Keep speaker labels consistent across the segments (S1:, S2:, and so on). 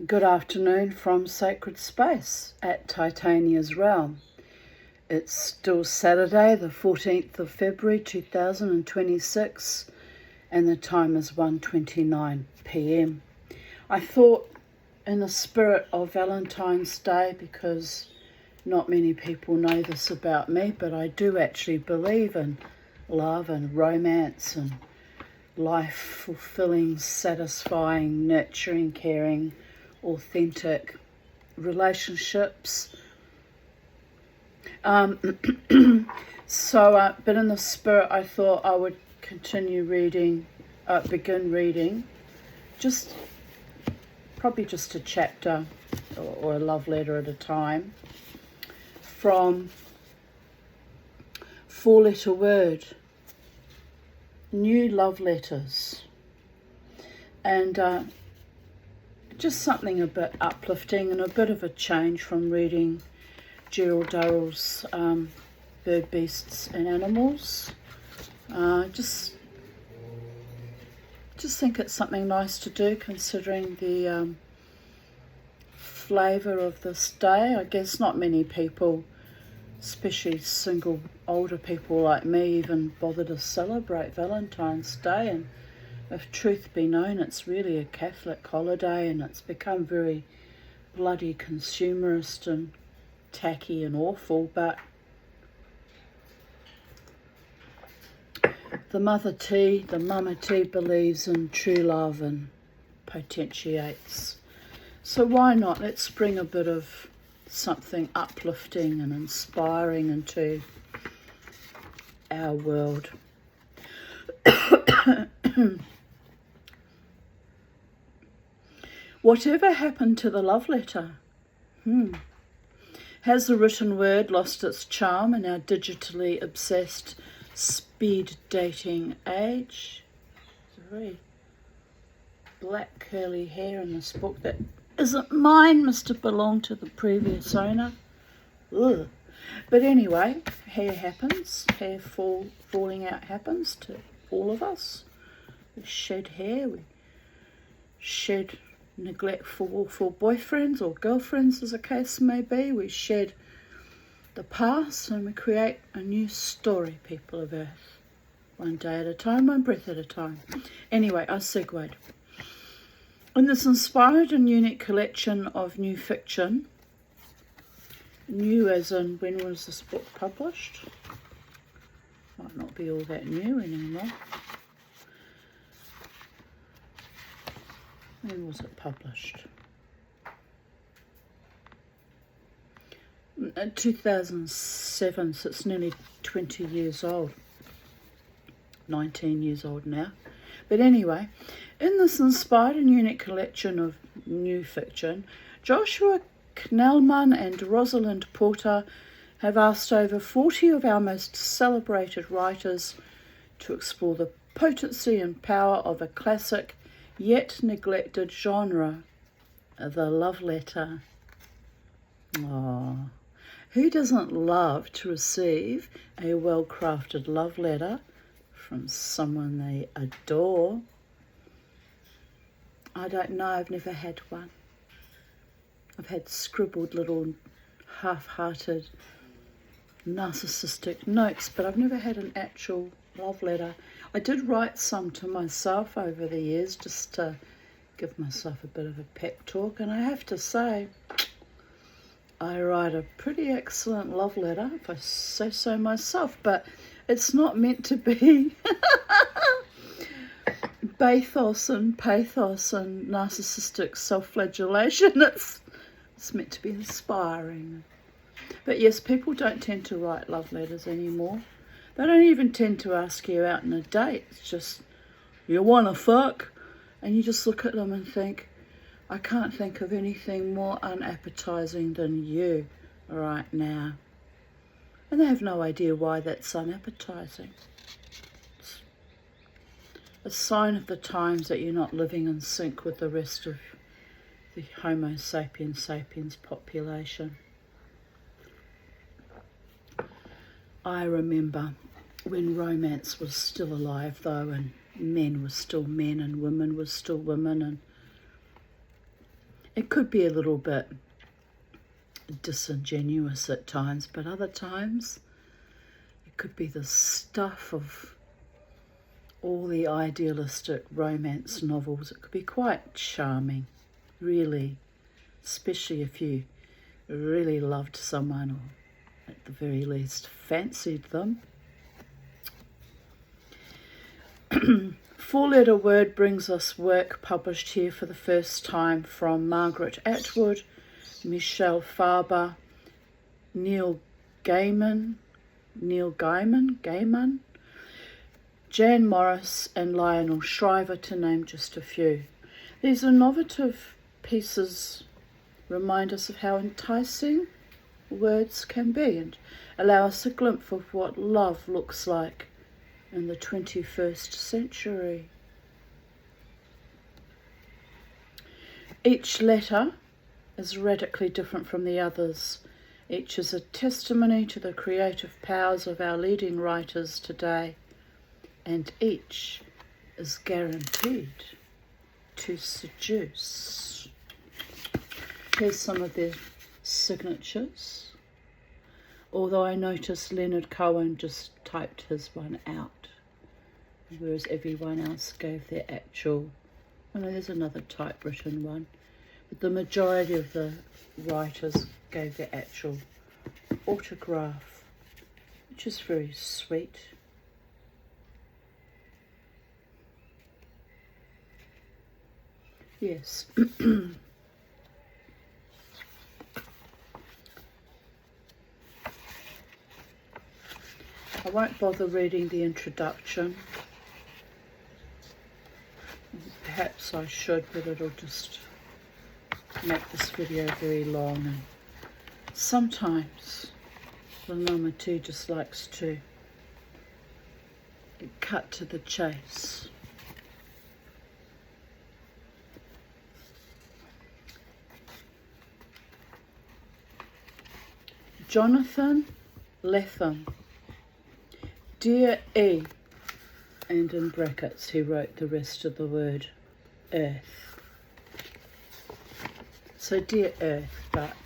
S1: Good afternoon from Sacred Space at Titania's Realm. It's still Saturday, the 14th of February 2026, and the time is 1:29 p.m. I thought, in the spirit of Valentine's Day, because not many people know this about me, but I do actually believe in love and romance and life fulfilling, satisfying, nurturing, caring, authentic relationships. But in the spirit, I thought I would begin reading, probably just a chapter or a love letter at a time, from Four-Letter Word, New Love Letters, and just something a bit uplifting and a bit of a change from reading Gerald Durrell's Bird, Beasts and Animals. Just think it's something nice to do, considering the flavour of this day. I guess not many people, especially single older people like me, even bother to celebrate Valentine's Day, and if truth be known, it's really a Catholic holiday, and it's become very bloody consumerist and tacky and awful. But the Mama T believes in true love and potentiates. So why not? Let's bring a bit of something uplifting and inspiring into our world. Whatever happened to the love letter? Has the written word lost its charm in our digitally obsessed speed dating age? There's a very black curly hair in this book that isn't mine, must have belonged to the previous owner. Ugh. But anyway, hair happens. Falling out happens to all of us. We shed hair, we shed neglectful boyfriends or girlfriends, as the case may be. We shed the past and we create a new story, people of Earth. One day at a time, one breath at a time. Anyway, I segued. In this inspired and unique collection of new fiction, new as in when was this book published? Might not be all that new anymore. When was it published? 2007, so it's nearly 20 years old. 19 years old now. But anyway, in this inspired and unique collection of new fiction, Joshua Knellman and Rosalind Porter have asked over 40 of our most celebrated writers to explore the potency and power of a classic yet neglected genre, the love letter. Who doesn't love to receive a well-crafted love letter from someone they adore? I don't know, I've never had one. I've had scribbled little half-hearted narcissistic notes, but I've never had an actual love letter. I did write some to myself over the years just to give myself a bit of a pep talk, and I have to say I write a pretty excellent love letter, if I say so myself, but it's not meant to be pathos and narcissistic self-flagellation. It's meant to be inspiring. But yes, people don't tend to write love letters anymore. They don't even tend to ask you out on a date. It's just, you want to fuck? And you just look at them and think, I can't think of anything more unappetizing than you right now. And they have no idea why that's unappetizing. It's a sign of the times that you're not living in sync with the rest of the Homo sapiens population. I remember when romance was still alive, though, and men were still men and women were still women, and It could be a little bit disingenuous at times, but other times it could be the stuff of all the idealistic romance novels. It could be quite charming, really, especially if you really loved someone or at the very least fancied them. Four-letter word brings us work published here for the first time from Margaret Atwood, Michelle Faber, Neil Gaiman, Jan Morris and Lionel Shriver, to name just a few. These innovative pieces remind us of how enticing words can be and allow us a glimpse of what love looks like in the 21st century. Each letter is radically different from the others. Each is a testimony to the creative powers of our leading writers today, and each is guaranteed to seduce. Here's some of their signatures, although I noticed Leonard Cohen just typed his one out, whereas everyone else gave their actual, there's another typewritten one, but the majority of the writers gave their actual autograph, which is very sweet. Yes. I won't bother reading the introduction. Perhaps I should, but it'll just make this video very long, and sometimes the Namatu just likes to cut to the chase. Jonathan Lethem. Dear E, and in brackets he wrote the rest of the word Earth. So dear Earth, but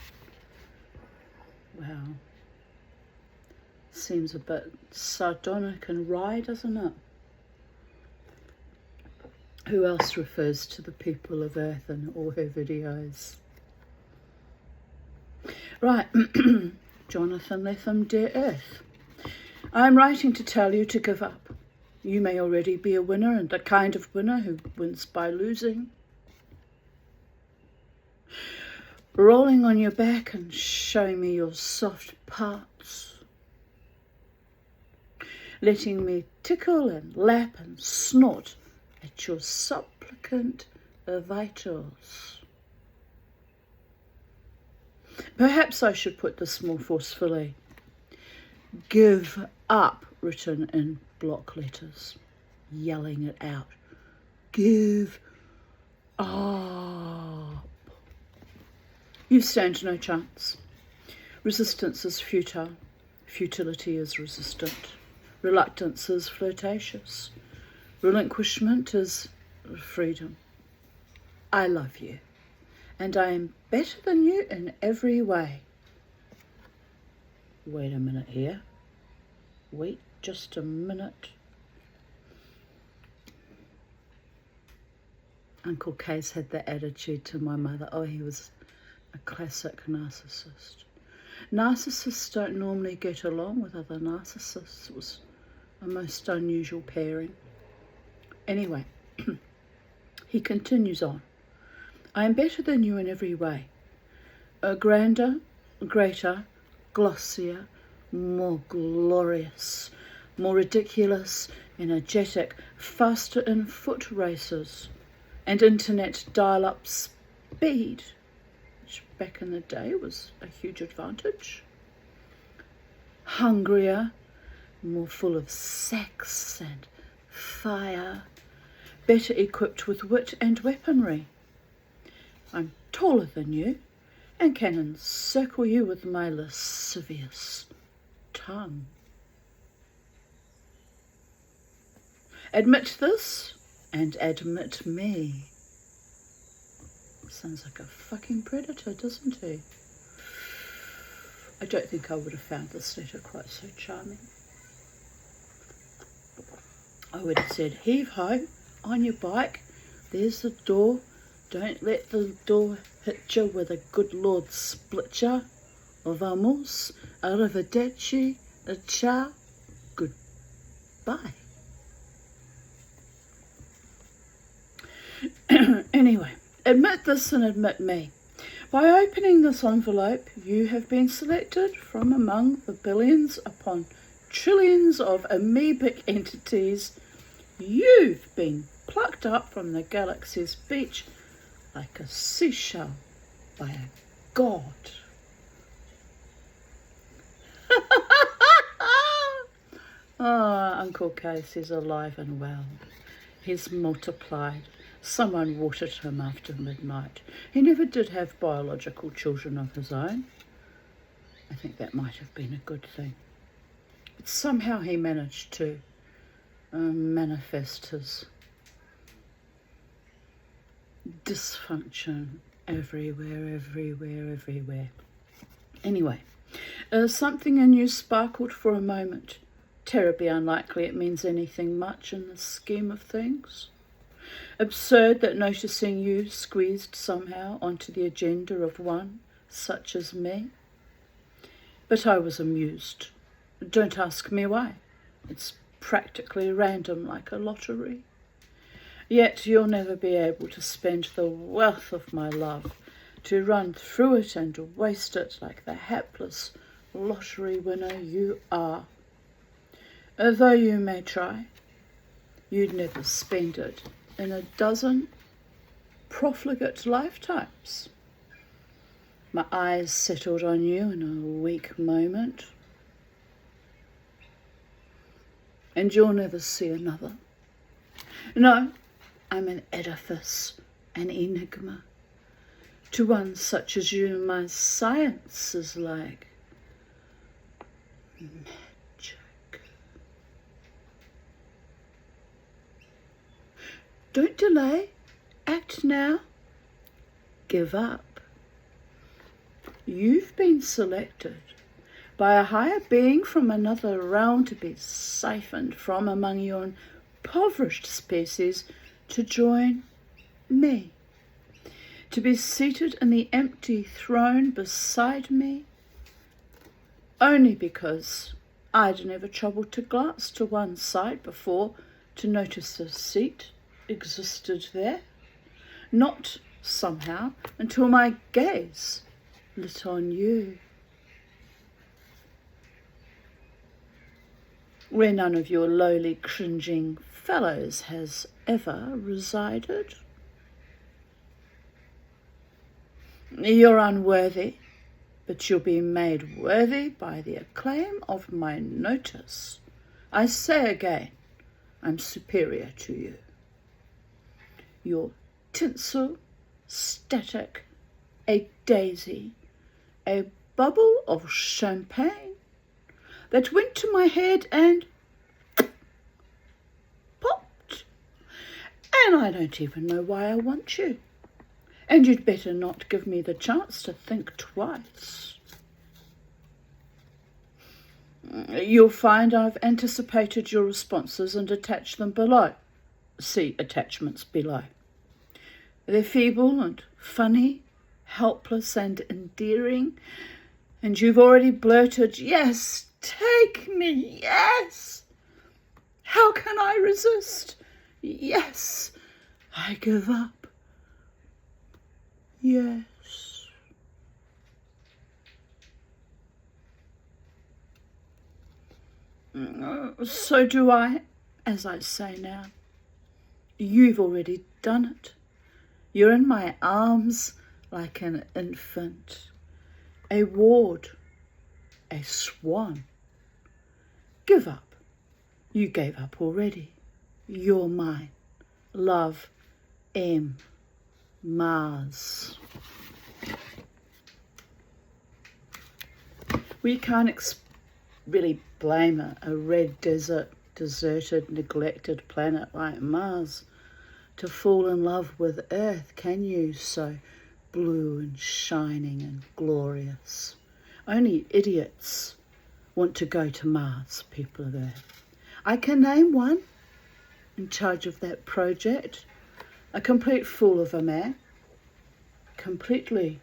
S1: wow, seems a bit sardonic and wry, doesn't it? Who else refers to the people of Earth in all her videos? Right, Jonathan Lethem, dear Earth. I am writing to tell you to give up. You may already be a winner, and the kind of winner who wins by losing. Rolling on your back and showing me your soft parts. Letting me tickle and lap and snort at your supplicant vitals. Perhaps I should put this more forcefully. Give up, written in block letters, yelling it out. Give up. You stand no chance. Resistance is futile. Futility is resistant. Reluctance is flirtatious. Relinquishment is freedom. I love you, and I am better than you in every way. Wait a minute here. Wait just a minute. Uncle Case had the attitude to my mother. Oh, he was a classic narcissist. Narcissists don't normally get along with other narcissists. It was a most unusual pairing. Anyway, he continues on. I am better than you in every way. Grander, greater, glossier, more glorious, more ridiculous, energetic, faster in foot races and internet dial-up speed, which back in the day was a huge advantage. Hungrier, more full of sex and fire, better equipped with wit and weaponry. I'm taller than you, and can encircle you with my lascivious tongue. Admit this, and admit me. Sounds like a fucking predator, doesn't he? I don't think I would have found this letter quite so charming. I would have said, heave ho, on your bike, there's the door, don't let the door hit you with a good Lord split ya. Vamos, arrivederci, ciao, goodbye. Anyway, admit this and admit me. By opening this envelope, you have been selected from among the billions upon trillions of amoebic entities. You've been plucked up from the galaxy's beach like a seashell by a god. Uncle Case is alive and well. He's multiplied. Someone watered him after midnight. He never did have biological children of his own. I think that might have been a good thing. But somehow he managed to manifest his dysfunction everywhere. Anyway, something in you sparkled for a moment. Terribly unlikely it means anything much in the scheme of things. Absurd that noticing you squeezed somehow onto the agenda of one such as me. But I was amused. Don't ask me why. It's practically random, like a lottery. Yet you'll never be able to spend the wealth of my love, to run through it and waste it like the hapless lottery winner you are. Though you may try, you'd never spend it in a dozen profligate lifetimes. My eyes settled on you in a weak moment, and you'll never see another. No, I'm an edifice, an enigma. To one such as you, my science is like magic. Don't delay. Act now. Give up. You've been selected by a higher being from another realm to be siphoned from among your impoverished species to join me, to be seated in the empty throne beside me, only because I'd never troubled to glance to one side before to notice a seat existed there, not somehow until my gaze lit on you, where none of your lowly cringing fellows has ever resided. You're unworthy, but you'll be made worthy by the acclaim of my notice. I say again, I'm superior to you. Your tinsel, static, a daisy, a bubble of champagne that went to my head and popped. And I don't even know why I want you. And you'd better not give me the chance to think twice. You'll find I've anticipated your responses and attached them below. See attachments below. They're feeble and funny, helpless and endearing, and you've already blurted, yes, take me, yes. How can I resist? Yes, I give up. Yes. So do I, as I say now. You've already done it. You're in my arms like an infant, a ward, a swan. Give up. You gave up already. You're mine. Love, M. Mars. We can't really blame a red desert, deserted, neglected planet like Mars to fall in love with Earth, can you? So blue and shining and glorious. Only idiots want to go to Mars, people there. I can name one in charge of that project. A complete fool of a man, completely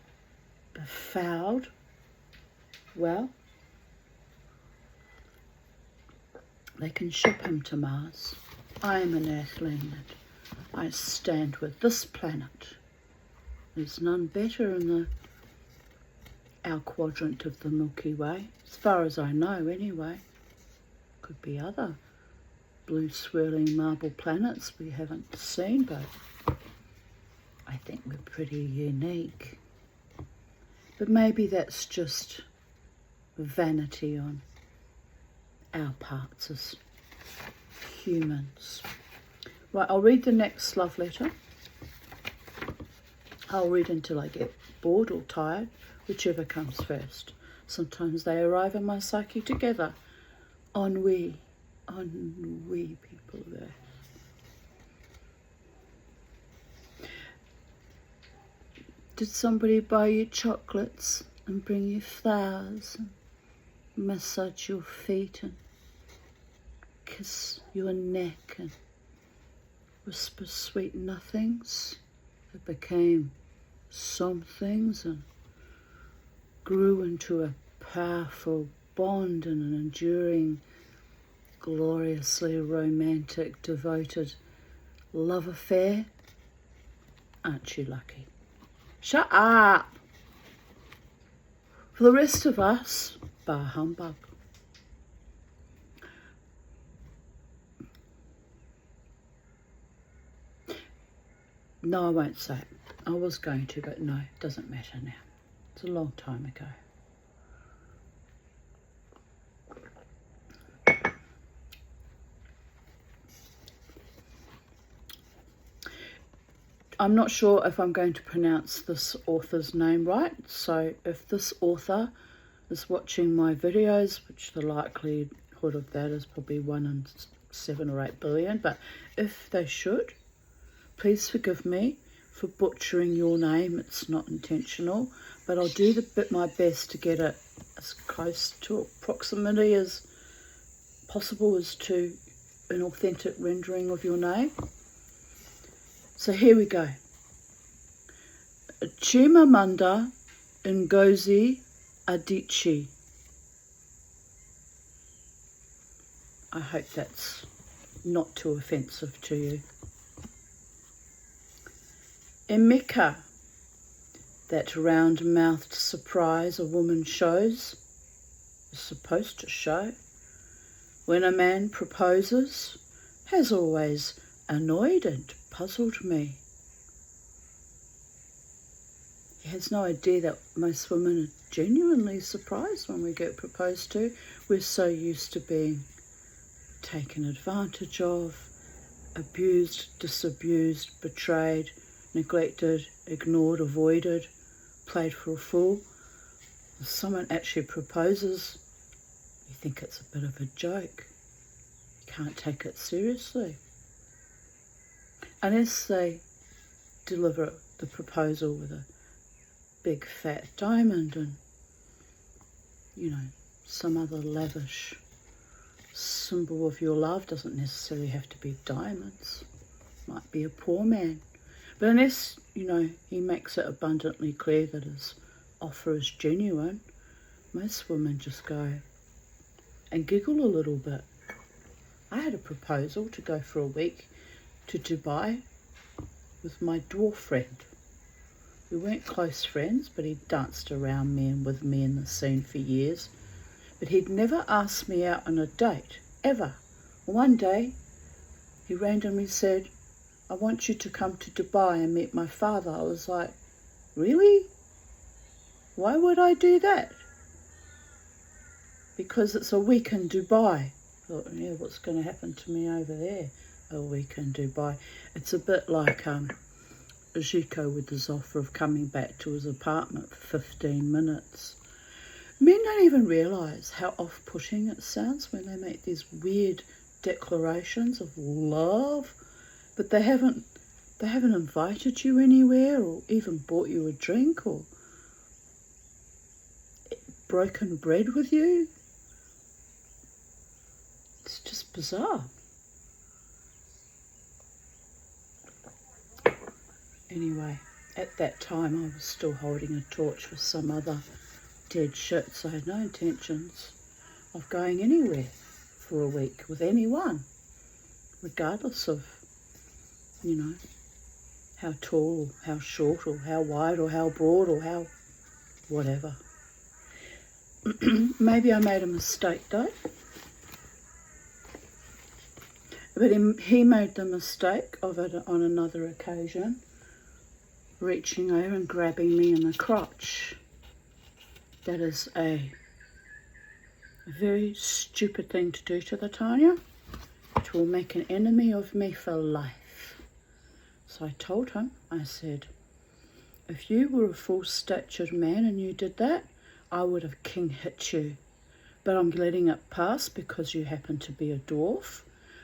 S1: befouled. Well, they can ship him to Mars. I am an Earthling and I stand with this planet. There's none better in our quadrant of the Milky Way, as far as I know anyway. Could be other blue swirling marble planets we haven't seen, but I think we're pretty unique. But maybe that's just vanity on our parts as humans. Right, I'll read the next love letter. I'll read until I get bored or tired, whichever comes first. Sometimes they arrive in my psyche together. Ennui people there. Did somebody buy you chocolates and bring you flowers and massage your feet and kiss your neck and whisper sweet nothings that became somethings and grew into a powerful bond and an enduring, gloriously romantic, devoted love affair? Aren't you lucky? Shut up! For the rest of us, bah humbug. No, I won't say it. I was going to, but no, it doesn't matter now. It's a long time ago. I'm not sure if I'm going to pronounce this author's name right, so if this author is watching my videos, which the likelihood of that is probably 1 in 7 or 8 billion, but if they should, please forgive me for butchering your name. It's not intentional, but I'll do my best to get it as close to proximity as possible as to an authentic rendering of your name. So here we go. Chimamanda Ngozi Adichie. I hope that's not too offensive to you. Emeka, that round-mouthed surprise a woman shows, is supposed to show, when a man proposes, has always annoyed and puzzled me. He has no idea that most women are genuinely surprised when we get proposed to. We're so used to being taken advantage of, abused, disabused, betrayed, neglected, ignored, avoided, played for a fool. If someone actually proposes, you think it's a bit of a joke. You can't take it seriously. Unless they deliver the proposal with a big fat diamond and, some other lavish symbol of your love. Doesn't necessarily have to be diamonds. Might be a poor man. But unless, he makes it abundantly clear that his offer is genuine, most women just go and giggle a little bit. I had a proposal to go for a week to Dubai with my dwarf friend. We weren't close friends, but he danced around me and with me in the scene for years. But he'd never asked me out on a date, ever. One day, he randomly said, I want you to come to Dubai and meet my father. I was like, really? Why would I do that? Because it's a week in Dubai. I thought, yeah, what's going to happen to me over there? A week in Dubai. It's a bit like Zico with his offer of coming back to his apartment for 15 minutes. Men don't even realise how off-putting it sounds when they make these weird declarations of love, but they haven't They haven't invited you anywhere or even bought you a drink or broken bread with you. It's just bizarre. Anyway, at that time I was still holding a torch for some other dead shit, so I had no intentions of going anywhere for a week with anyone, regardless of, you know, how tall, or how short, or how wide, or how broad, or how whatever. Maybe I made a mistake though. But he made the mistake of it on another occasion, reaching over and grabbing me in the crotch. That is a very stupid thing to do to the Tanya. It will make an enemy of me for life. So I told him, I said, if you were a full-statured man and you did that, I would have king hit you. But I'm letting it pass because you happen to be a dwarf.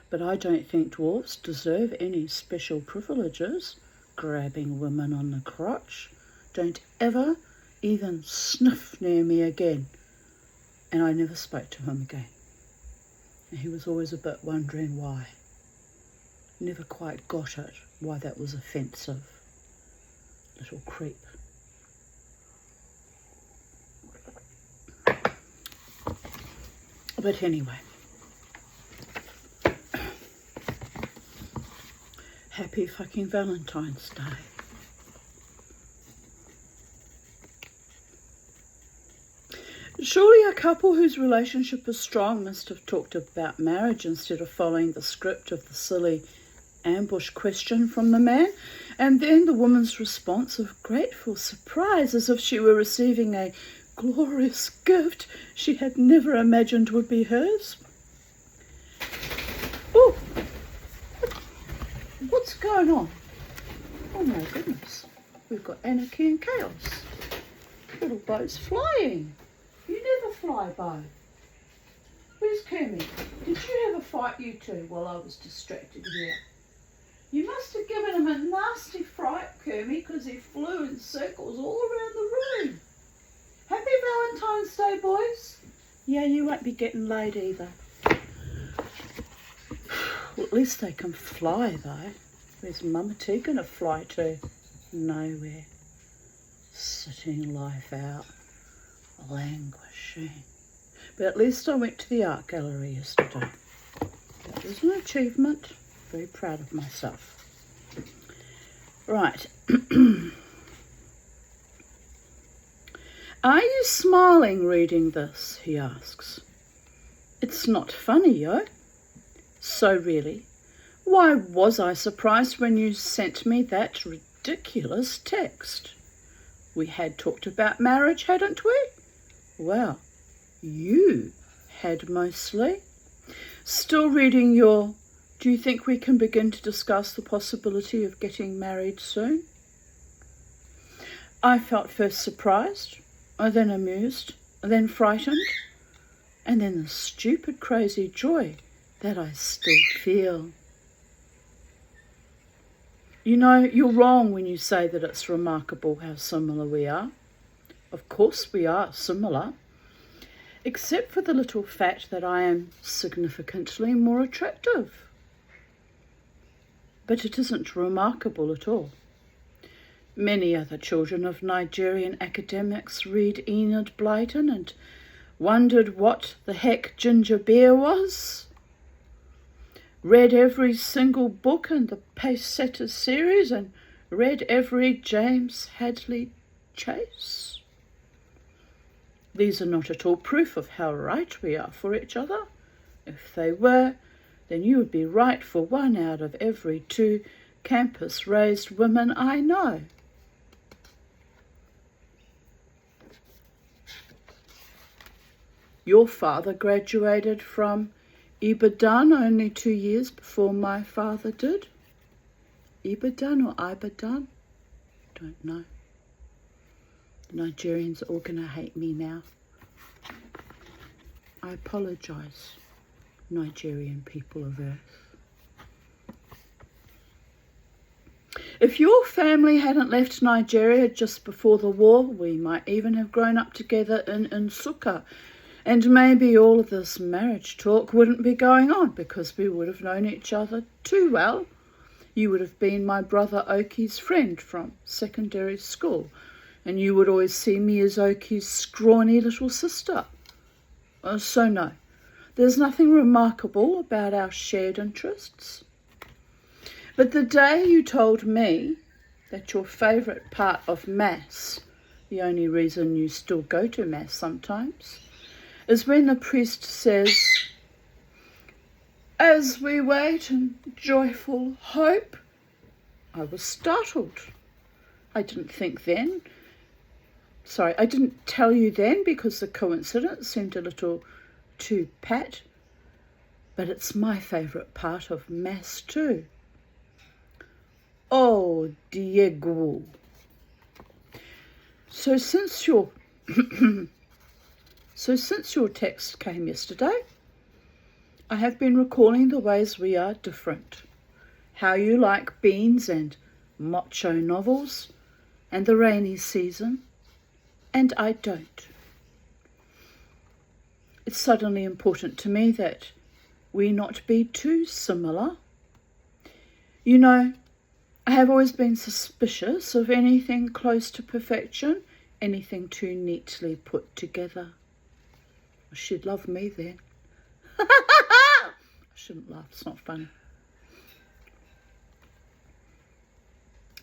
S1: But I don't think dwarfs deserve any special privileges. Grabbing women on the crotch. Don't ever even sniff near me again. And I never spoke to him again. And he was always a bit wondering why. Never quite got it, why that was offensive. Little creep. But anyway. Happy fucking Valentine's Day. Surely a couple whose relationship is strong must have talked about marriage instead of following the script of the silly ambush question from the man, and then the woman's response of grateful surprise as if she were receiving a glorious gift she had never imagined would be hers. Oh, what's going on? Oh my goodness, we've got anarchy and chaos. Little boat's flying. You never fly, Bo. Where's Kermit? Did you have a fight, you two, while I was distracted here? You must have given him a nasty fright, Kermit, because he flew in circles all around the room. Happy Valentine's Day, boys. Yeah, you won't be getting laid either. Well, at least they can fly, though. Where's Mama T gonna fly to? Nowhere. Sitting life out. Languishing. But at least I went to the art gallery yesterday. That was an achievement. Very proud of myself. Right. Are you smiling reading this? He asks. It's not funny, yo. So really, why was I surprised when you sent me that ridiculous text? We had talked about marriage, hadn't we? Well, you had mostly. Still reading your, do you think we can begin to discuss the possibility of getting married soon? I felt first surprised, and then amused, and then frightened, and then the stupid crazy joy that I still feel. You know, you're wrong when you say that it's remarkable how similar we are. Of course we are similar, except for the little fact that I am significantly more attractive. But it isn't remarkable at all. Many other children of Nigerian academics read Enid Blyton and wondered what the heck Ginger Beer was. Read every single book in the Pacesetters series and read every James Hadley Chase. These are not at all proof of how right we are for each other. If they were, then you would be right for 1 out of every 2 campus-raised women I know. Your father graduated from Ibadan only 2 years before my father did. Ibadan or Ibadan? Don't know. The Nigerians are all going to hate me now. I apologise, Nigerian people of Earth. If your family hadn't left Nigeria just before the war, we might even have grown up together in Nsukka. And maybe all of this marriage talk wouldn't be going on because we would have known each other too well. You would have been my brother Oki's friend from secondary school, and you would always see me as Oki's scrawny little sister. So no, there's nothing remarkable about our shared interests. But the day you told me that your favourite part of Mass, the only reason you still go to Mass sometimes, is when the priest says, "As we wait in joyful hope," I was startled. I didn't tell you then because the coincidence seemed a little too pat, but it's my favourite part of Mass too. Oh, Diego. So since your text came yesterday, I have been recalling the ways we are different. How you like beans and macho novels and the rainy season, and I don't. It's suddenly important to me that we not be too similar. You know, I have always been suspicious of anything close to perfection, anything too neatly put together. She'd love me then. I shouldn't laugh, it's not funny.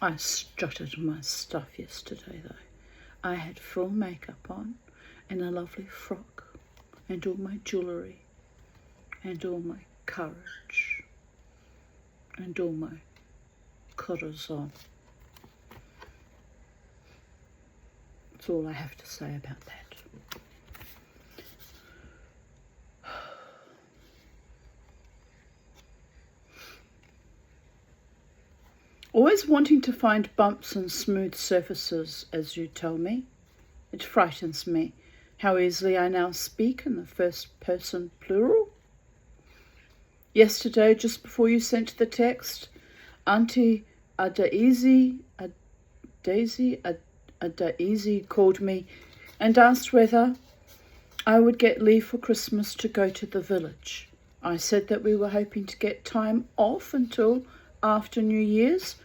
S1: I strutted my stuff yesterday though. I had full makeup on and a lovely frock and all my jewellery and all my courage and all my corazon. That's all I have to say about that. Always wanting to find bumps and smooth surfaces, as you tell me. It frightens me how easily I now speak in the first person plural. Yesterday, just before you sent the text, Auntie Adaizi called me and asked whether I would get leave for Christmas to go to the village. I said that we were hoping to get time off until after New Year's,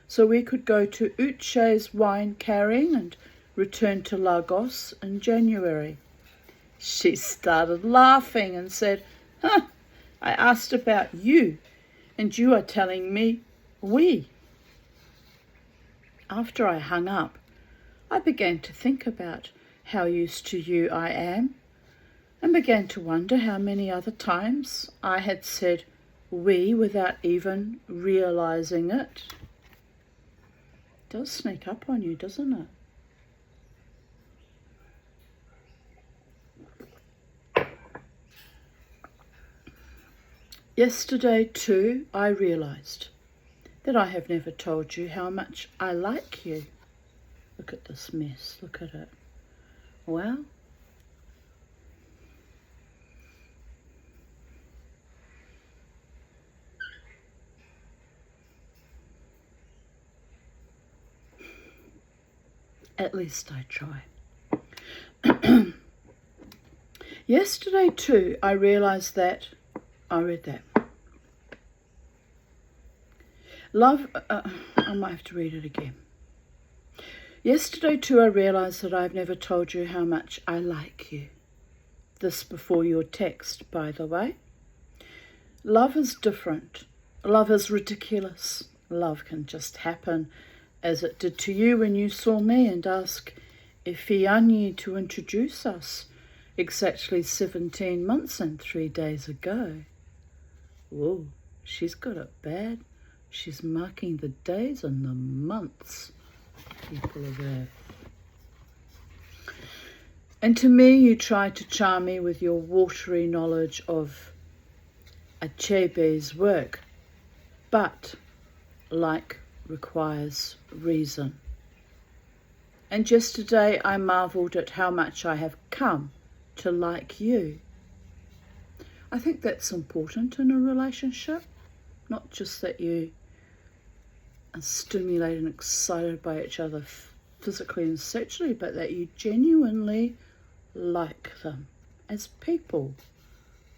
S1: so we could go to Uche's wine carrying and return to Lagos in January. She started laughing and said, I asked about you, and you are telling me we. After I hung up, I began to think about how used to you I am, and began to wonder how many other times I had said we without even realising it. It does sneak up on you, doesn't it? Yesterday too, I realised that I have never told you how much I like you. Look at this mess, look at it. Well, at least I try. Yesterday too, I realised that, I read that. Love, I might have to read it again. Yesterday too, I realised that I've never told you how much I like you. This before your text, by the way. Love is different. Love is ridiculous. Love can just happen, as it did to you when you saw me and asked Ifeanyi to introduce us exactly 17 months and 3 days ago. Whoa, she's got it bad. She's marking the days and the months, people of Earth. And to me, you tried to charm me with your watery knowledge of Achebe's work, but like requires reason. And yesterday I marvelled at how much I have come to like you. I think that's important in a relationship, not just that you are stimulated and excited by each other physically and sexually, but that you genuinely like them as people.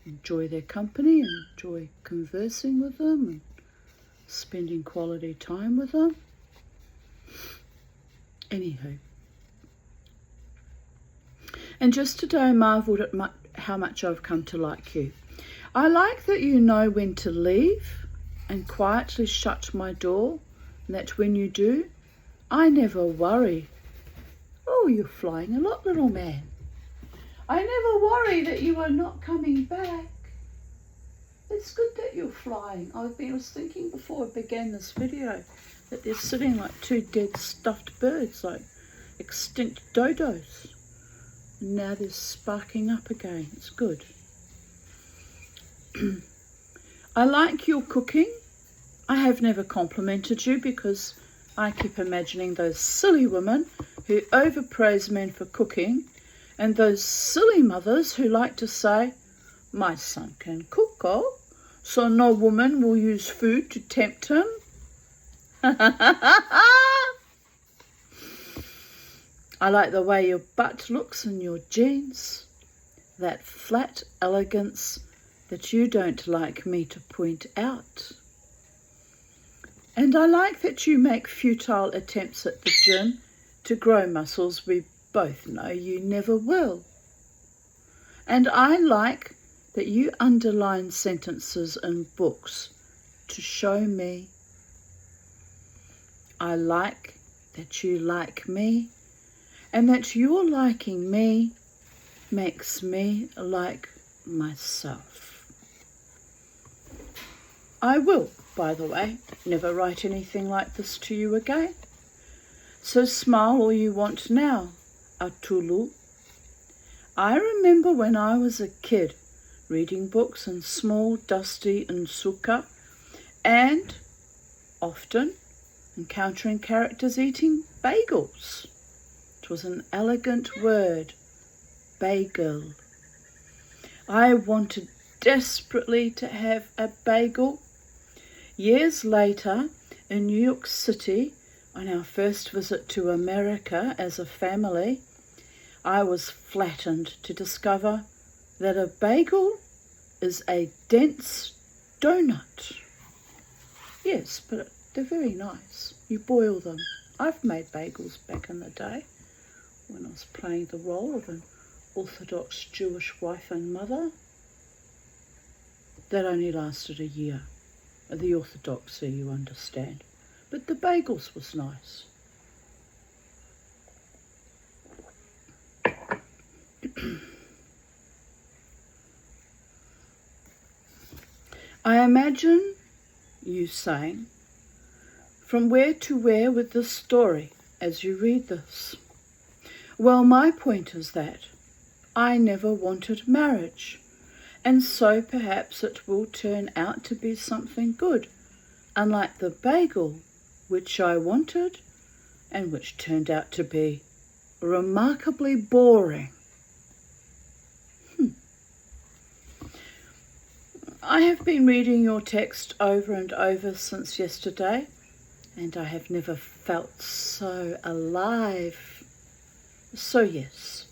S1: Enjoy their company, enjoy conversing with them, and spending quality time with them. Anywho. And just today I marvelled at how much I've come to like you. I like that you know when to leave and quietly shut my door, and that when you do, I never worry. Oh, you're flying a lot, little man. I never worry that you are not coming back. It's good that you're flying. I was thinking before I began this video that they're sitting like two dead stuffed birds, like extinct dodos. And now they're sparking up again. It's good. I like your cooking. I have never complimented you because I keep imagining those silly women who overpraise men for cooking, and those silly mothers who like to say, my son can cook, oh, so no woman will use food to tempt him. I like the way your butt looks in your jeans, that flat elegance that you don't like me to point out. And I like that you make futile attempts at the gym to grow muscles we both know you never will. And I like that you underline sentences in books to show me. I like that you like me, and that your liking me makes me like myself. I will, by the way, never write anything like this to you again. So smile all you want now, Atulu. I remember when I was a kid, reading books in small, dusty Nsuka, and often encountering characters eating bagels. It was an elegant word, bagel. I wanted desperately to have a bagel. Years later, in New York City, on our first visit to America as a family, I was flattened to discover that a bagel is a dense donut. Yes, but they're very nice. You boil them. I've made bagels back in the day when I was playing the role of an Orthodox Jewish wife and mother. That only lasted a year. The orthodoxy, you understand. But the bagels was nice. I imagine you saying, from where to where with this story as you read this? Well, my point is that I never wanted marriage, and so perhaps it will turn out to be something good, unlike the bagel which I wanted and which turned out to be remarkably boring. I have been reading your text over and over since yesterday, and I have never felt so alive. So yes,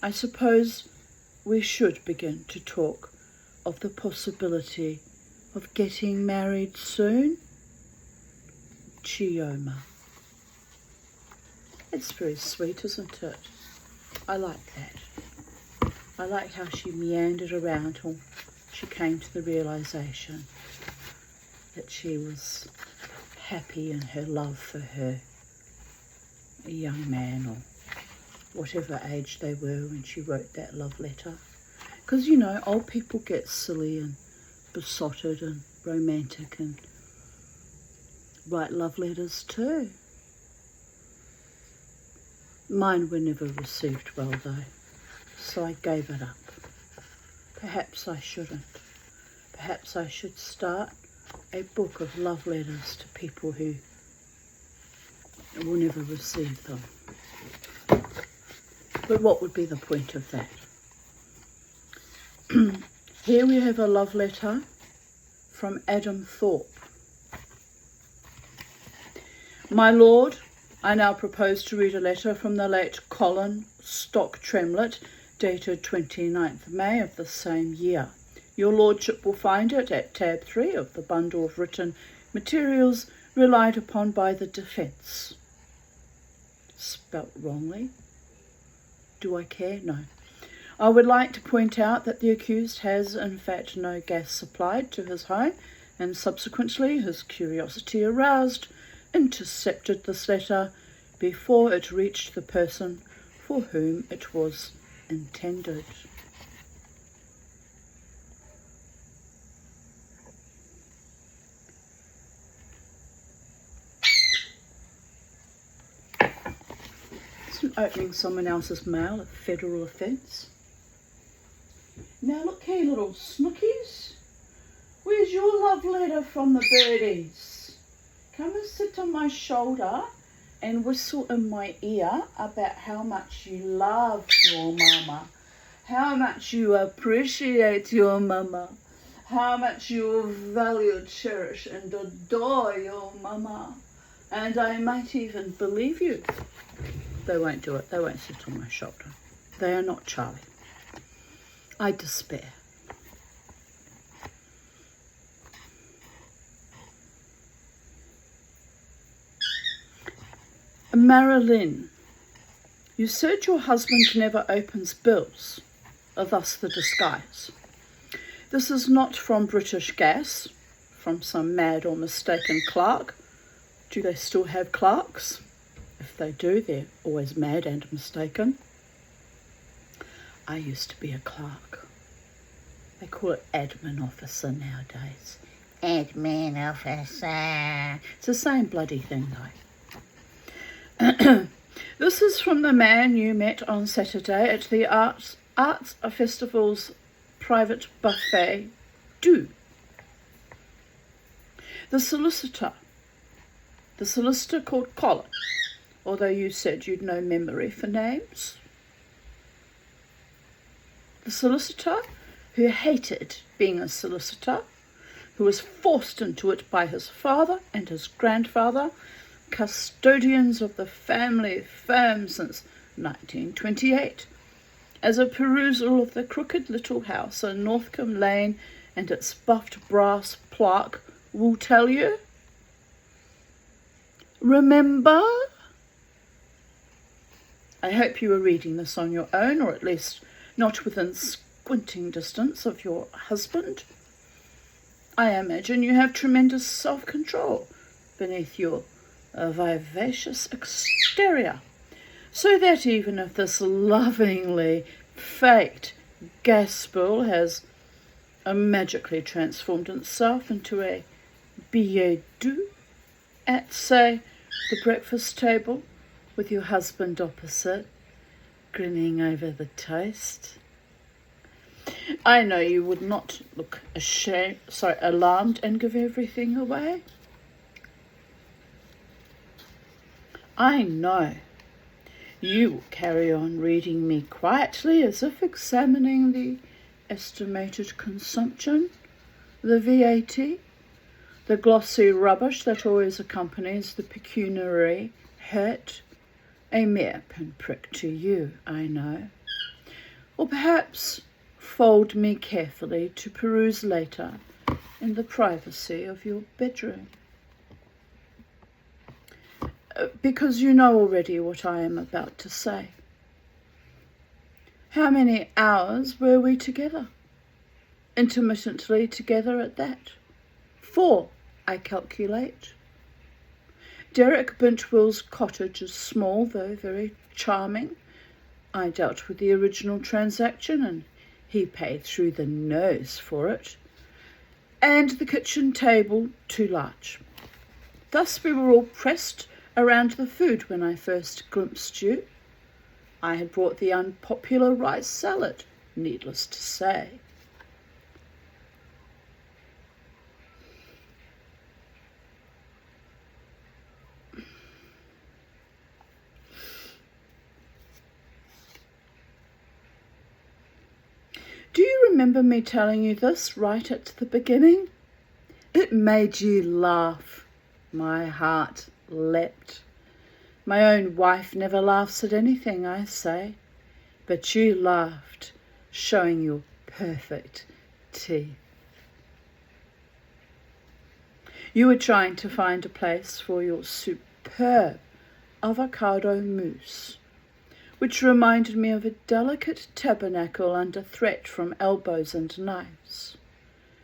S1: I suppose we should begin to talk of the possibility of getting married soon. Chioma. It's very sweet, isn't it? I like that. I like how she meandered around till she came to the realization that she was happy in her love for her young man, or whatever age they were when she wrote that love letter. Because, you know, old people get silly and besotted and romantic and write love letters too. Mine were never received well though, so I gave it up. Perhaps I shouldn't. Perhaps I should start a book of love letters to people who will never receive them. But what would be the point of that? Here we have a love letter from Adam Thorpe. My Lord, I now propose to read a letter from the late Colin Stock Tremlett, dated 29th May of the same year. Your Lordship will find it at tab 3 of the bundle of written materials relied upon by the defence. Spelt wrongly. Do I care? No. I would like to point out that the accused has in fact no gas supplied to his home, and subsequently his curiosity aroused intercepted this letter before it reached the person for whom it was intended. Isn't opening someone else's mail a federal offence? Now look here, little snookies. Where's your love letter from the birdies? Come and sit on my shoulder and whistle in my ear about how much you love your mama, how much you appreciate your mama, how much you value, cherish and adore your mama. And I might even believe you. They won't do it. They won't sit on my shoulder. They are not Charlie. I despair. Marilyn, you said your husband never opens bills, thus the disguise. This is not from British Gas, from some mad or mistaken clerk. Do they still have clerks? If they do, they're always mad and mistaken. I used to be a clerk. They call it admin officer nowadays. Admin officer. It's the same bloody thing though. This is from the man you met on Saturday at the Arts Festival's private buffet do. The solicitor called Colin, although you said you'd no memory for names. The solicitor who hated being a solicitor, who was forced into it by his father and his grandfather, custodians of the family firm since 1928, as a perusal of the crooked little house in Northcombe Lane and its buffed brass plaque will tell you. Remember? I hope you were reading this on your own, or at least not within squinting distance of your husband. I imagine you have tremendous self-control beneath your vivacious exterior, so that even if this lovingly faked gas bill has magically transformed itself into a billet doux at, say, the breakfast table with your husband opposite, grinning over the toast, I know you would not look alarmed and give everything away. I know you will carry on reading me quietly as if examining the estimated consumption, the VAT, the glossy rubbish that always accompanies the pecuniary hurt, a mere pinprick to you, I know. Or perhaps fold me carefully to peruse later in the privacy of your bedroom. Because you know already what I am about to say. How many hours were we together? Intermittently together at that. 4, I calculate. Derek Bintwill's cottage is small, though very charming. I dealt with the original transaction, and he paid through the nose for it. And the kitchen table too large. Thus we were all pressed around the food when I first glimpsed you. I had brought the unpopular rice salad, needless to say. Do you remember me telling you this right at the beginning? It made you laugh. My heart leapt. My own wife never laughs at anything I say, but you laughed, showing your perfect teeth. You were trying to find a place for your superb avocado mousse, which reminded me of a delicate tabernacle under threat from elbows and knives.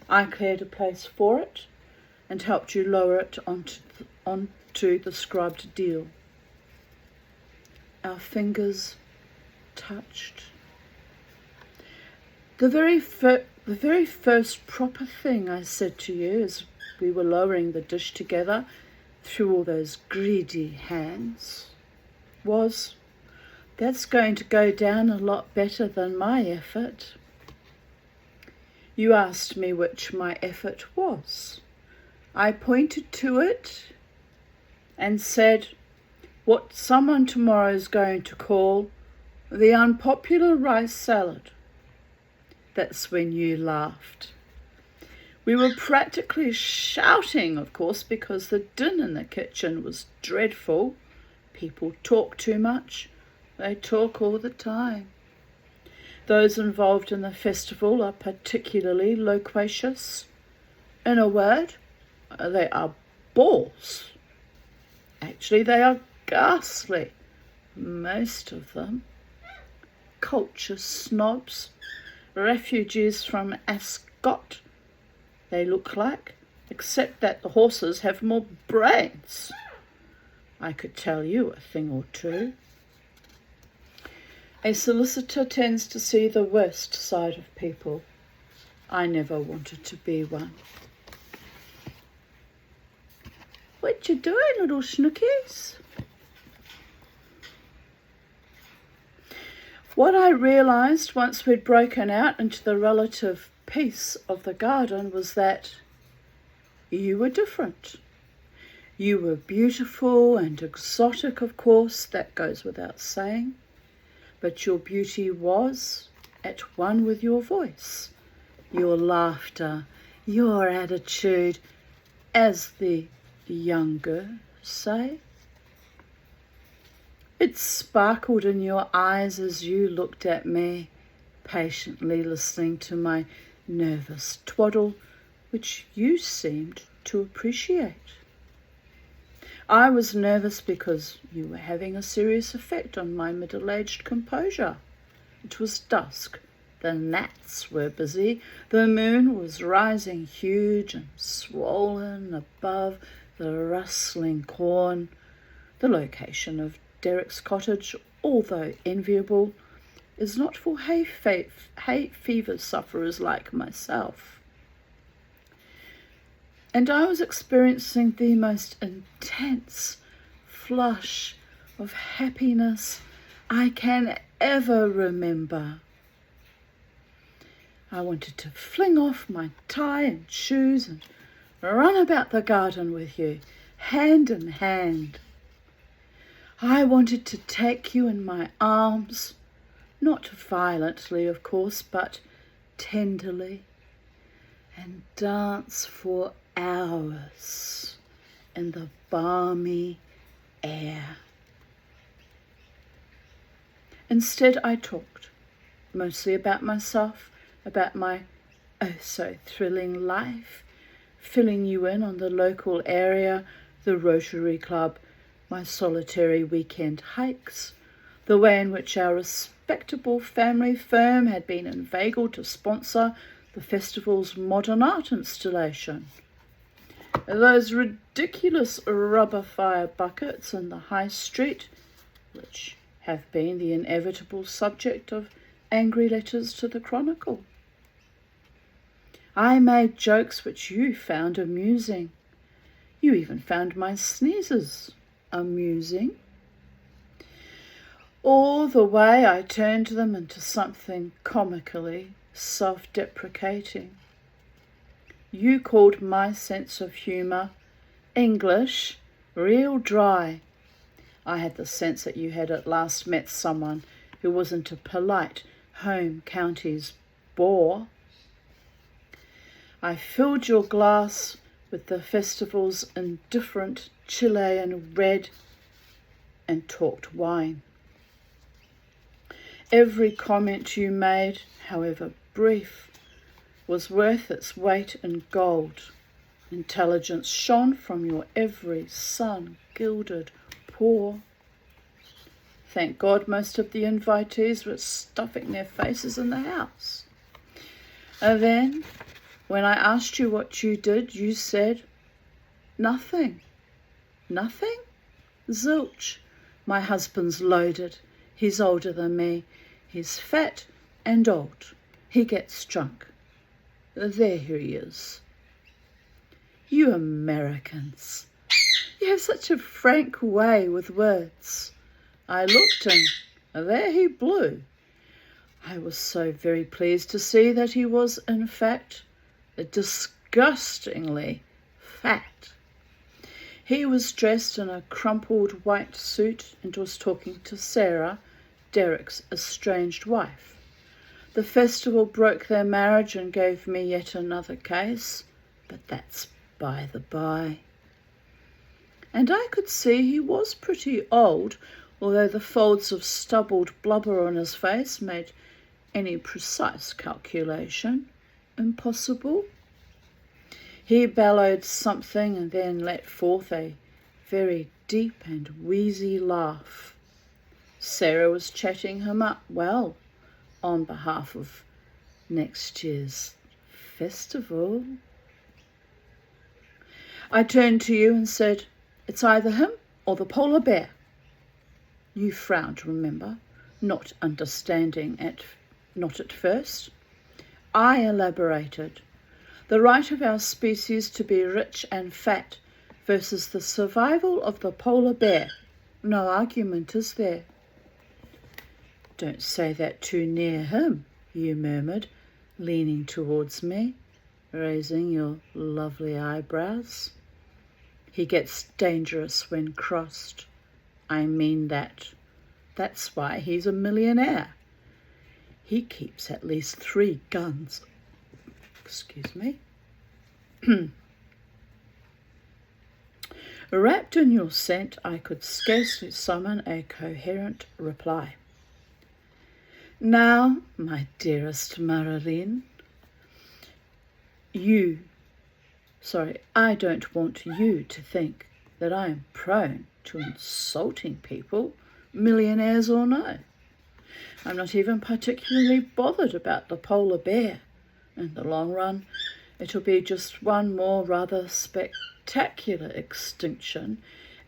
S1: I cleared a place for it and helped you lower it onto the scrubbed deal. Our fingers touched. The very first proper thing I said to you as we were lowering the dish together through all those greedy hands was, "That's going to go down a lot better than my effort." You asked me which my effort was. I pointed to it and said, "What someone tomorrow is going to call the unpopular rice salad." That's when you laughed. We were practically shouting, of course, because the din in the kitchen was dreadful. People talk too much. They talk all the time. Those involved in the festival are particularly loquacious. In a word, they are bores. Actually, they are ghastly, most of them. Culture snobs, refugees from Ascot, they look like, except that the horses have more brains. I could tell you a thing or two. A solicitor tends to see the worst side of people. I never wanted to be one. What you doing, little snookies? What I realised once we'd broken out into the relative peace of the garden was that you were different. You were beautiful and exotic, of course, that goes without saying, but your beauty was at one with your voice, your laughter, your attitude, as the younger say. It sparkled in your eyes as you looked at me, patiently listening to my nervous twaddle, which you seemed to appreciate. I was nervous because you were having a serious effect on my middle-aged composure. It was dusk. The gnats were busy. The moon was rising huge and swollen above the rustling corn. The location of Derek's cottage, although enviable, is not for hay fever sufferers like myself. And I was experiencing the most intense flush of happiness I can ever remember. I wanted to fling off my tie and shoes and run about the garden with you, hand in hand. I wanted to take you in my arms, not violently, of course, but tenderly, and dance for hours in the balmy air. Instead, I talked, mostly about myself, about my oh-so-thrilling life, filling you in on the local area, the Rotary Club, my solitary weekend hikes, the way in which our respectable family firm had been inveigled to sponsor the festival's modern art installation, those ridiculous rubber fire buckets in the high street, which have been the inevitable subject of angry letters to the Chronicle. I made jokes which you found amusing. You even found my sneezes amusing. All the way I turned them into something comically self-deprecating. You called my sense of humour English, real dry. I had the sense that you had at last met someone who wasn't a polite home counties bore. I filled your glass with the festival's indifferent Chilean red and talked wine. Every comment you made, however brief, was worth its weight in gold. Intelligence shone from your every sun-gilded pore. Thank God most of the invitees were stuffing their faces in the house. And then, when I asked you what you did, you said, nothing. Nothing? Zilch. My husband's loaded. He's older than me. He's fat and old. He gets drunk. There he is. You Americans. You have such a frank way with words. I looked and there he blew. I was so very pleased to see that he was, in fact, disgustingly fat. He was dressed in a crumpled white suit and was talking to Sarah, Derek's estranged wife. The festival broke their marriage and gave me yet another case, but that's by the by. And I could see he was pretty old, although the folds of stubbled blubber on his face made any precise calculation impossible. He bellowed something and then let forth a very deep and wheezy laugh. Sarah was chatting him up well on behalf of next year's festival. I turned to you and said, it's either him or the polar bear. You frowned, remember, not understanding not at first. I elaborated. The right of our species to be rich and fat versus the survival of the polar bear. No argument, is there? Don't say that too near him, you murmured, leaning towards me, raising your lovely eyebrows. He gets dangerous when crossed. I mean that. That's why he's a millionaire. He keeps at least 3 guns. Excuse me. Wrapped in your scent, I could scarcely summon a coherent reply. Now, my dearest Marilyn, I don't want you to think that I am prone to insulting people, millionaires or no. I'm not even particularly bothered about the polar bear. In the long run, it'll be just one more rather spectacular extinction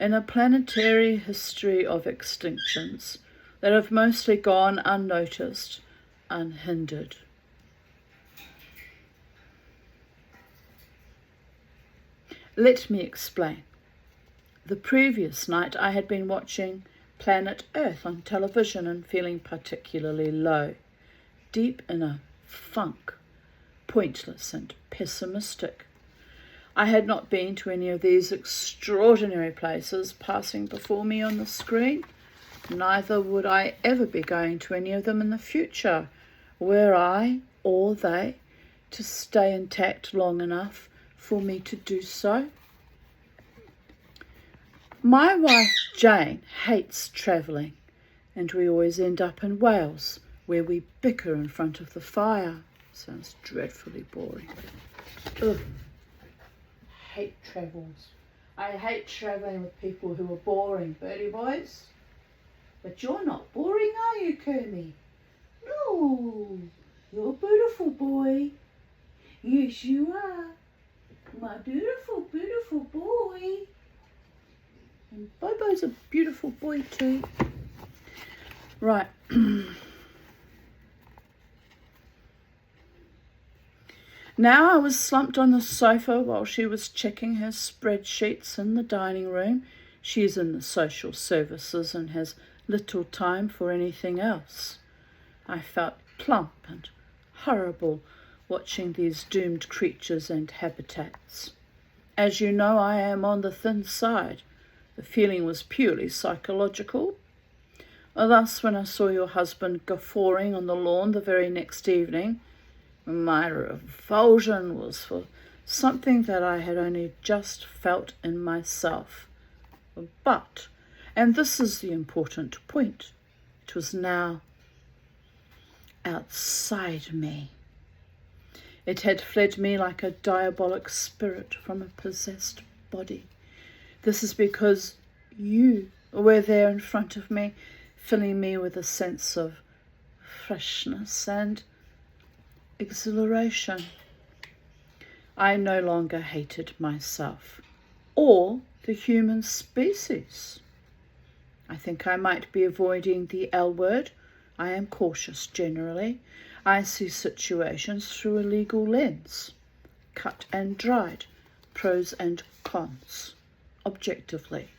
S1: in a planetary history of extinctions that have mostly gone unnoticed, unhindered. Let me explain. The previous night I had been watching Planet Earth on television and feeling particularly low, deep in a funk, pointless and pessimistic. I had not been to any of these extraordinary places passing before me on the screen. Neither would I ever be going to any of them in the future, were I, or they, to stay intact long enough for me to do so. My wife Jane hates travelling, and we always end up in Wales, where we bicker in front of the fire. Sounds dreadfully boring. Ugh. Hate travels. I hate travelling with people who are boring, birdie boys. But you're not boring, are you, Kermie? No, you're a beautiful boy. Yes, you are. My beautiful, beautiful boy. And Bobo's a beautiful boy too. Right. Now I was slumped on the sofa while she was checking her spreadsheets in the dining room. She's in the social services and has little time for anything else. I felt plump and horrible watching these doomed creatures and habitats. As you know, I am on the thin side. The feeling was purely psychological. Thus, when I saw your husband guffawing on the lawn the very next evening, my revulsion was for something that I had only just felt in myself, But, and this is the important point, it was now outside me. It had fled me like a diabolic spirit from a possessed body. This is because you were there in front of me, filling me with a sense of freshness and exhilaration. I no longer hated myself or the human species. I think I might be avoiding the L word. I am cautious generally. I see situations through a legal lens, cut and dried, pros and cons, objectively.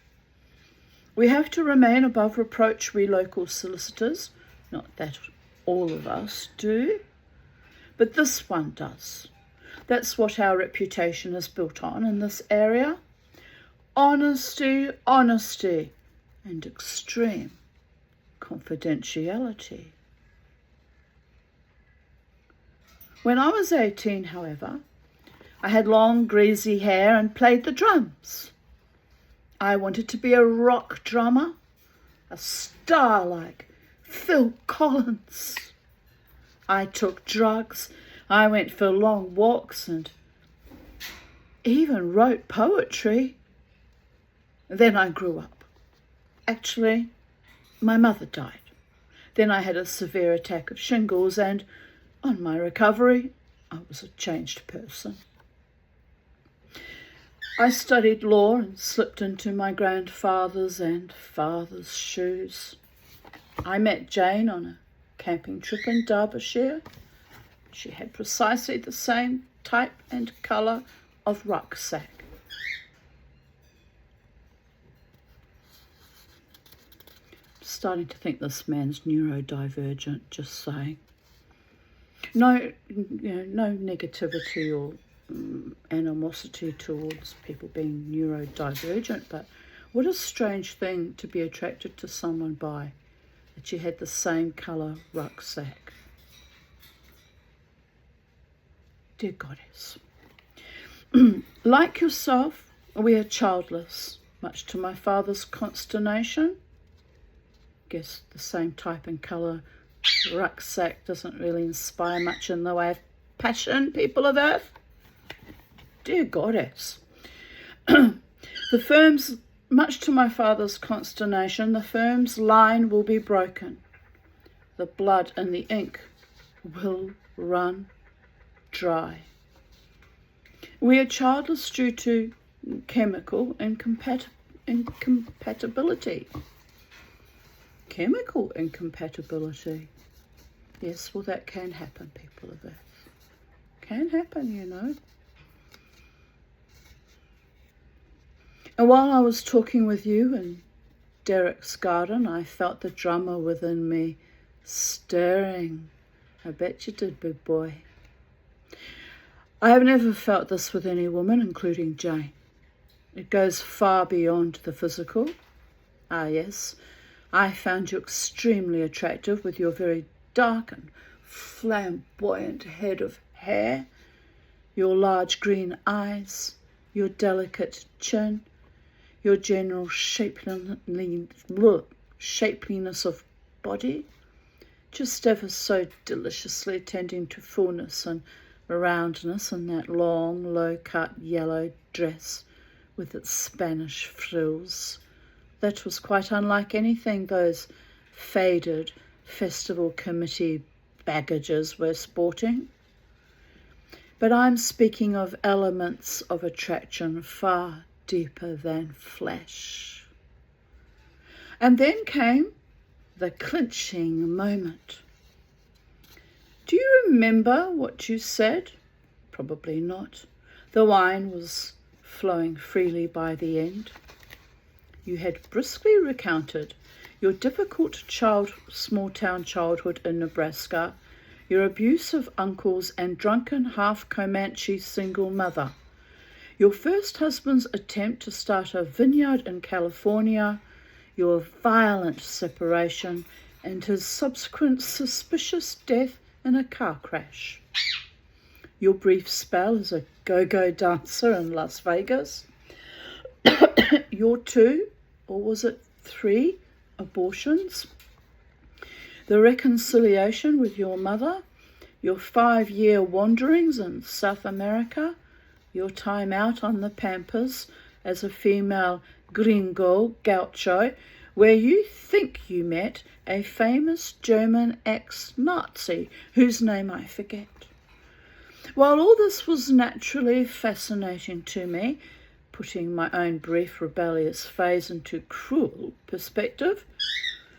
S1: We have to remain above reproach, we local solicitors, not that all of us do, but this one does. That's what our reputation is built on in this area. Honesty, honesty, and extreme confidentiality. When I was 18, however, I had long, greasy hair and played the drums. I wanted to be a rock drummer, a star like Phil Collins. I took drugs, I went for long walks and even wrote poetry. Then I grew up. Actually, my mother died. Then I had a severe attack of shingles, and on my recovery, I was a changed person. I studied law and slipped into my grandfather's and father's shoes. I met Jane on a camping trip in Derbyshire. She had precisely the same type and colour of rucksack. Starting to think this man's neurodivergent, just saying. No negativity or animosity towards people being neurodivergent, but what a strange thing to be attracted to someone by, that you had the same colour rucksack. Dear Goddess, like yourself, we are childless, much to my father's consternation. Guess the same type and colour rucksack doesn't really inspire much in the way of passion, people of Earth. Dear Goddess. Much to my father's consternation, the firm's line will be broken. The blood in the ink will run dry. We are childless due to chemical incompatibility. Chemical incompatibility. Yes, well, that can happen, people of Earth. Can happen, you know. And while I was talking with you in Derek's garden, I felt the drummer within me stirring. I bet you did, big boy. I have never felt this with any woman, including Jane. It goes far beyond the physical. Ah, yes, I found you extremely attractive with your very dark and flamboyant head of hair, your large green eyes, your delicate chin, your general shapeliness of body, just ever so deliciously tending to fullness and roundness in that long, low-cut yellow dress with its Spanish frills. That was quite unlike anything those faded festival committee baggages were sporting. But I'm speaking of elements of attraction far deeper than flesh. And then came the clinching moment. Do you remember what you said? Probably not. The wine was flowing freely by the end. You had briskly recounted your difficult small-town childhood in Nebraska, your abusive uncles and drunken half-Comanche single mother, your first husband's attempt to start a vineyard in California, your violent separation, and his subsequent suspicious death in a car crash, your brief spell as a go-go dancer in Las Vegas, your two or was it 3 abortions, the reconciliation with your mother, your 5-year wanderings in South America, your time out on the Pampas as a female gringo gaucho, where you think you met a famous German ex-Nazi whose name I forget. While all this was naturally fascinating to me, putting my own brief rebellious phase into cruel perspective,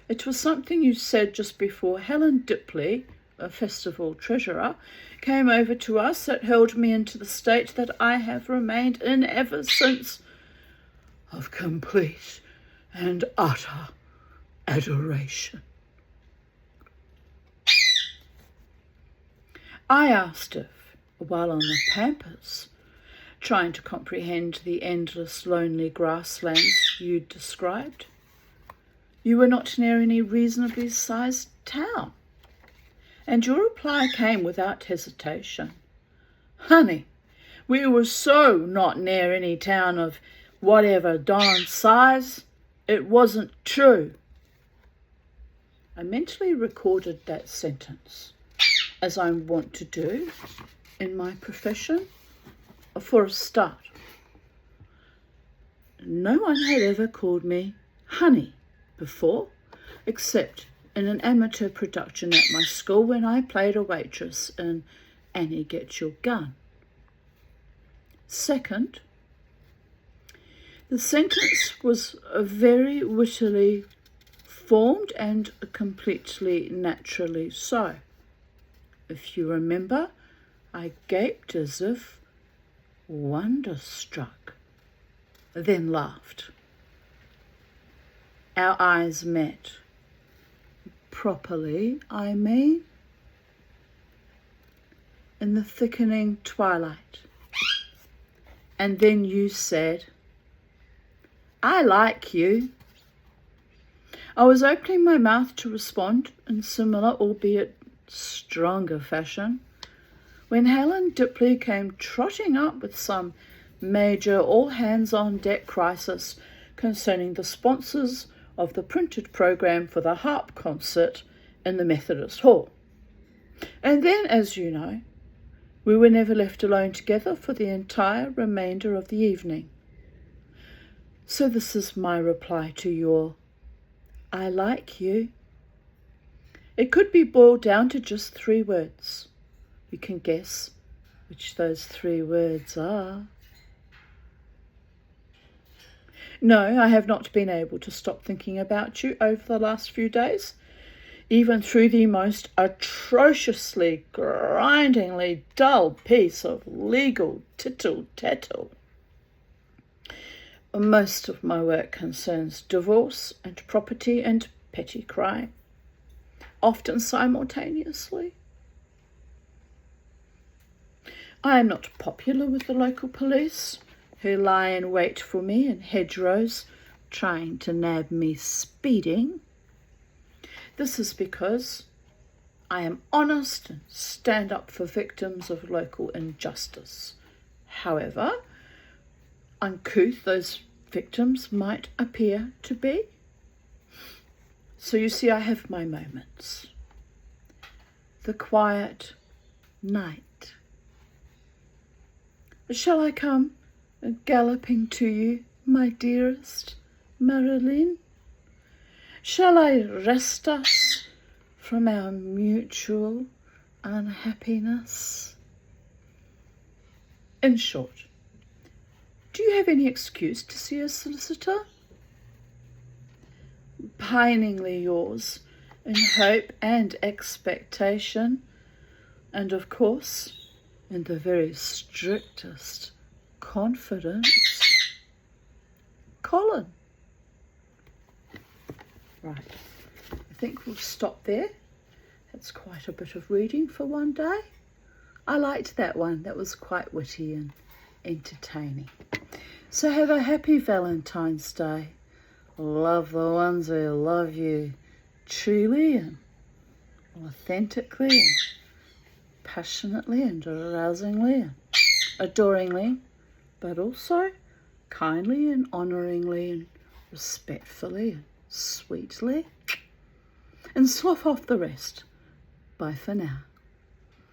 S1: it was something you said just before Helen Dipley, a festival treasurer, came over to us that hurled me into the state that I have remained in ever since, of complete and utter adoration. I asked if, while on the Pampas, trying to comprehend the endless lonely grasslands you'd described, you were not near any reasonably sized town. And your reply came without hesitation. Honey, we were so not near any town of whatever darn size, it wasn't true. I mentally recorded that sentence, as I want to do in my profession. For a start, no one had ever called me honey before, except in an amateur production at my school when I played a waitress in Annie Get Your Gun. Second, the sentence was very wittily formed and completely naturally so. If you remember, I gaped as if wonderstruck, then laughed. Our eyes met. Properly, I mean, in the thickening twilight. And then you said, I like you. I was opening my mouth to respond in similar, albeit stronger fashion, when Helen Dipley came trotting up with some major all-hands-on-deck crisis concerning the sponsors of the printed program for the harp concert in the Methodist Hall. And then, as you know, we were never left alone together for the entire remainder of the evening. So this is my reply to your I like you. It could be boiled down to just 3 words. You can guess which those 3 words are. No, I have not been able to stop thinking about you over the last few days, even through the most atrociously, grindingly dull piece of legal tittle-tattle. Most of my work concerns divorce and property and petty crime, often simultaneously. I am not popular with the local police, who lie in wait for me in hedgerows, trying to nab me speeding. This is because I am honest and stand up for victims of local injustice. However uncouth those victims might appear to be. So you see, I have my moments. The quiet night. Shall I come galloping to you, my dearest Marilyn? Shall I rest us from our mutual unhappiness? In short, do you have any excuse to see a solicitor? Piningly yours, in hope and expectation, and of course, in the very strictest confidence, Colin. Right, I think we'll stop there. That's quite a bit of reading for one day. I liked that one. That was quite witty and entertaining. So have a happy Valentine's Day. Love the ones who love you truly and authentically and passionately and arousingly and adoringly, but also kindly and honouringly and respectfully, sweetly, and slough off the rest. Bye for now.